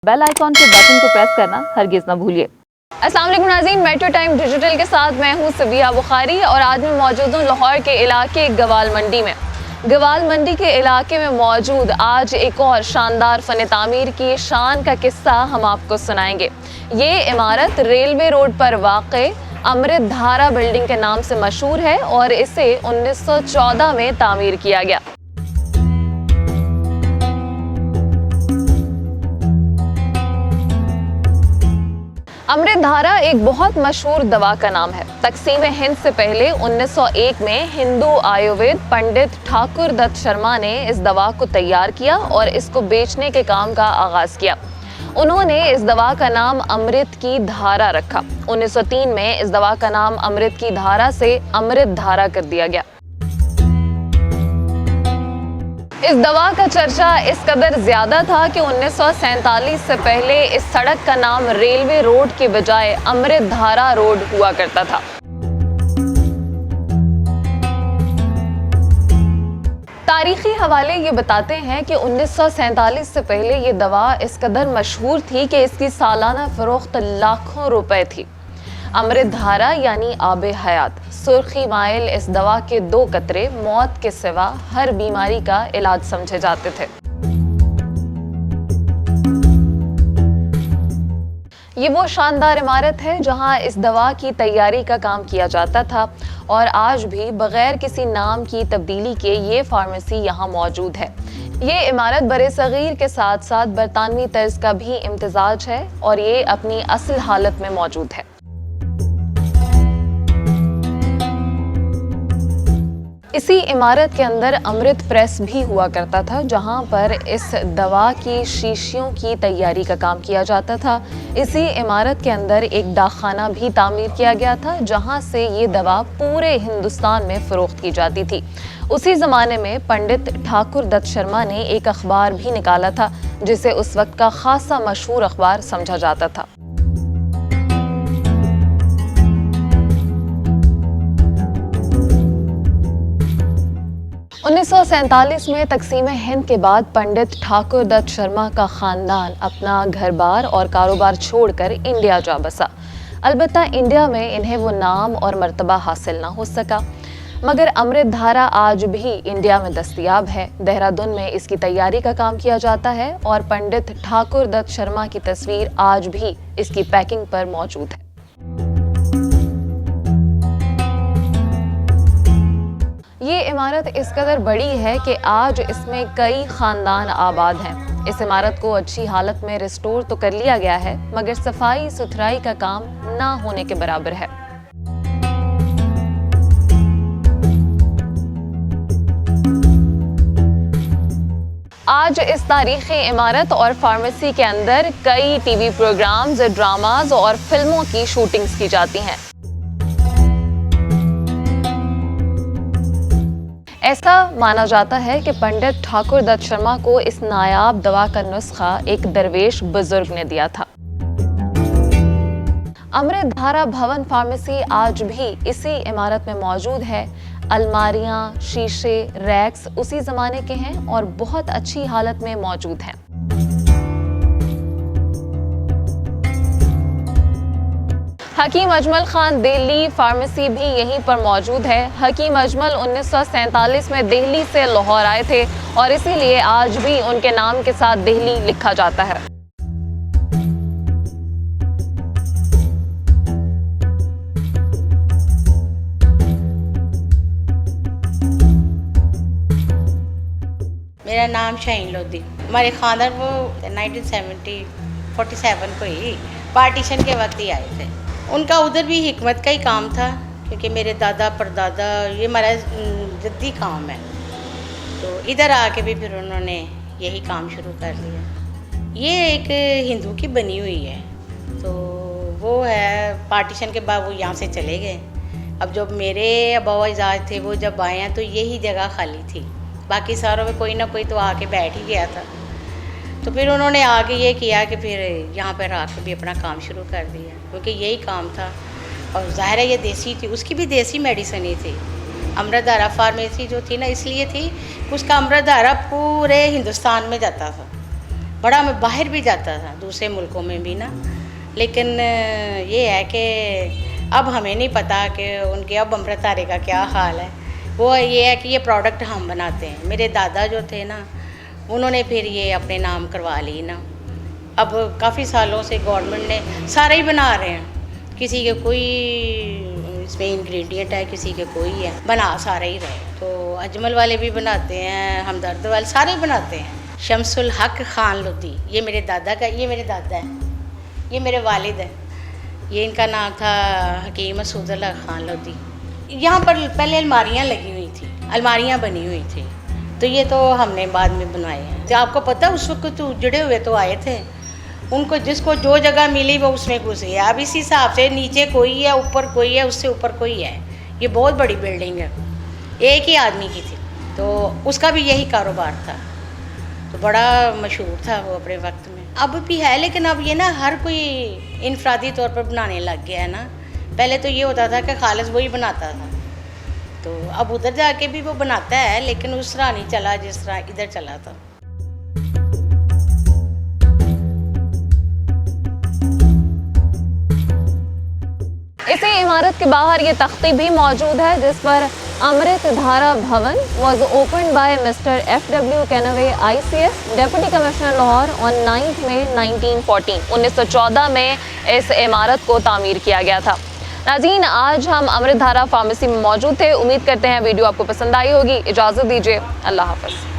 Bell icon के button को press करना हरगिज ना भूलिए। अस्सलाम वालेकुम नाज़रीन, मेट्रो टाइम डिजिटल के साथ मैं हूं सबिया बुखारी और आज मैं मौजूद हूं लाहौर के इलाके गवाल मंडी में। गवाल मंडी के इलाके में मौजूद आज एक और शानदार फन तामीर की शान का किस्सा हम आपको सुनाएंगे। ये इमारत रेलवे रोड पर वाक़े अमृत धारा बिल्डिंग के नाम से मशहूर है और इसे 1914 में तामीर किया गया। अमृत धारा एक बहुत मशहूर दवा का नाम है। तकसीम हिंद से पहले 1901 में हिंदू आयुर्वेद पंडित ठाकुर दत्त शर्मा ने इस दवा को तैयार किया और इसको बेचने के काम का आगाज किया। उन्होंने इस दवा का नाम अमृत की धारा रखा। 1903 में इस दवा का नाम अमृत की धारा से अमृत धारा कर दिया गया। इस दवा का चर्चा इस कदर ज्यादा था कि 1947 से पहले इस सड़क का नाम रेलवे रोड के बजाय अमृत धारा रोड हुआ करता था। तारीखी हवाले ये बताते हैं कि 1947 से पहले ये दवा इस कदर मशहूर थी कि इसकी सालाना फरोख्त लाखों रुपए थी। अमृत धारा यानी आबे हयात, सुर्खी माइल इस दवा के 2 कतरे मौत के सिवा हर बीमारी का इलाज समझे जाते थे। ये वो शानदार इमारत है जहां इस दवा की तैयारी का काम किया जाता था और आज भी बगैर किसी नाम की तब्दीली के ये फार्मेसी यहाँ मौजूद है। ये इमारत बरे सगीर के साथ साथ बरतानवी तर्ज का भी इम्तिजाज है और ये अपनी असल हालत में मौजूद है। इसी इमारत के अंदर अमृत प्रेस भी हुआ करता था जहां पर इस दवा की शीशियों की तैयारी का काम किया जाता था। इसी इमारत के अंदर एक डाकखाना भी तामीर किया गया था जहां से ये दवा पूरे हिंदुस्तान में फरोख्त की जाती थी। उसी ज़माने में पंडित ठाकुर दत्त शर्मा ने एक अखबार भी निकाला था जिसे उस वक्त का खासा मशहूर अखबार समझा जाता था। 1947 में तकसीम हिंद के बाद पंडित ठाकुर दत्त शर्मा का ख़ानदान अपना घर बार और कारोबार छोड़कर इंडिया जा बसा। अलबत्ता इंडिया में इन्हें वो नाम और मर्तबा हासिल ना हो सका, मगर अमृत धारा आज भी इंडिया में दस्तयाब है। देहरादून में इसकी तैयारी का काम किया जाता है और पंडित ठाकुर दत्त शर्मा की तस्वीर आज भी इसकी पैकिंग पर मौजूद है। ये इमारत इस कदर बड़ी है कि आज इसमें कई ख़ानदान आबाद हैं। इस इमारत को अच्छी हालत में रिस्टोर तो कर लिया गया है, मगर सफाई सुथराई का काम ना होने के बराबर है। आज इस तारीखी इमारत और फार्मेसी के अंदर कई टीवी प्रोग्राम्स, ड्रामाज और फिल्मों की शूटिंग्स की जाती हैं। ऐसा माना जाता है कि पंडित ठाकुर दत्त शर्मा को इस नायाब दवा का नुस्खा एक दरवेश बुजुर्ग ने दिया था। अमृत धारा भवन फार्मेसी आज भी इसी इमारत में मौजूद है। अलमारियां, शीशे, रैक्स उसी जमाने के हैं और बहुत अच्छी हालत में मौजूद हैं। हकीम अजमल खान दिल्ली फार्मेसी भी यहीं पर मौजूद है। हकीम अजमल 1947 में दिल्ली से लाहौर आए थे और इसीलिए आज भी उनके नाम के साथ दिल्ली लिखा जाता है। मेरा नाम शाहीन लोधी। हमारे खानदान वो 1947 को ही पार्टीशन के वक्त ही आए थे। उनका उधर भी हिकमत का ही काम था क्योंकि मेरे दादा परदादा ये हमारा जद्दी काम है, तो इधर आके भी फिर उन्होंने यही काम शुरू कर लिया। ये एक हिंदू की बनी हुई है, तो वो है पार्टीशन के बाद वो यहाँ से चले गए। अब जब मेरे अबा इजाज़ थे वो जब आए हैं तो यही जगह खाली थी, बाकी सारों में कोई ना कोई तो आके बैठ ही गया था। तो फिर उन्होंने आगे ये किया कि फिर यहाँ पर आके भी अपना काम शुरू कर दिया क्योंकि यही काम था और ज़ाहिर है ये देसी थी, उसकी भी देसी मेडिसिन ही थी। अमृत धारा फार्मेसी जो थी ना इसलिए थी, उसका अमृत धारा पूरे हिंदुस्तान में जाता था। बड़ा मैं बाहर भी जाता था दूसरे मुल्कों में भी ना, लेकिन ये है कि अब हमें नहीं पता कि उनके अब अमृतधारे का क्या हाल है। वो ये है कि ये प्रोडक्ट हम बनाते हैं। मेरे दादा जो थे ना, उन्होंने फिर ये अपने नाम करवा ली ना। अब काफ़ी सालों से गवर्नमेंट ने सारे ही बना रहे हैं, किसी के कोई इसमें इंग्रेडिएंट है, किसी के कोई है, बना सारे ही रहे। तो अजमल वाले भी बनाते हैं, हमदर्द वाले सारे बनाते हैं। शमसुल हक खान लोधी, ये मेरे दादा का, ये मेरे दादा है, ये मेरे वालिद है, ये इनका नाम था हकीम मसूदुल्लाह खान लोधी। यहाँ पर पहले अलमारियाँ लगी हुई थी, अलमारियाँ बनी हुई थी, तो ये तो हमने बाद में बनवाए हैं। तो आपको पता उस वक्त तो उजड़े हुए तो आए थे, उनको जिसको जो जगह मिली वो उसमें घुस गया। अब इस हिसाब से नीचे कोई है, ऊपर कोई है, उससे ऊपर कोई है। ये बहुत बड़ी बिल्डिंग है, एक ही आदमी की थी, तो उसका भी यही कारोबार था, तो बड़ा मशहूर था वो अपने वक्त में। अब भी है, लेकिन अब ये ना हर कोई इनफरादी तौर पर बनाने लग गया है ना। पहले तो ये होता था कि खालिद वही बनाता था, तो अब उधर जाके भी वो बनाता है, लेकिन उस तरह नहीं चला जिस तरह इधर चला था। इसी इमारत के बाहर ये तख्ती भी मौजूद है जिस पर अमृत धारा भवन was open by mister FW Kenway ICS deputy commissioner Lahore on 9 मई 1914। 1914 में इस इमारत को तामीर किया गया था। नाज़रीन, आज हम अमृत धारा फार्मेसी में मौजूद थे। उम्मीद करते हैं वीडियो आपको पसंद आई होगी। इजाज़त दीजिए, अल्लाह हाफ़िज़।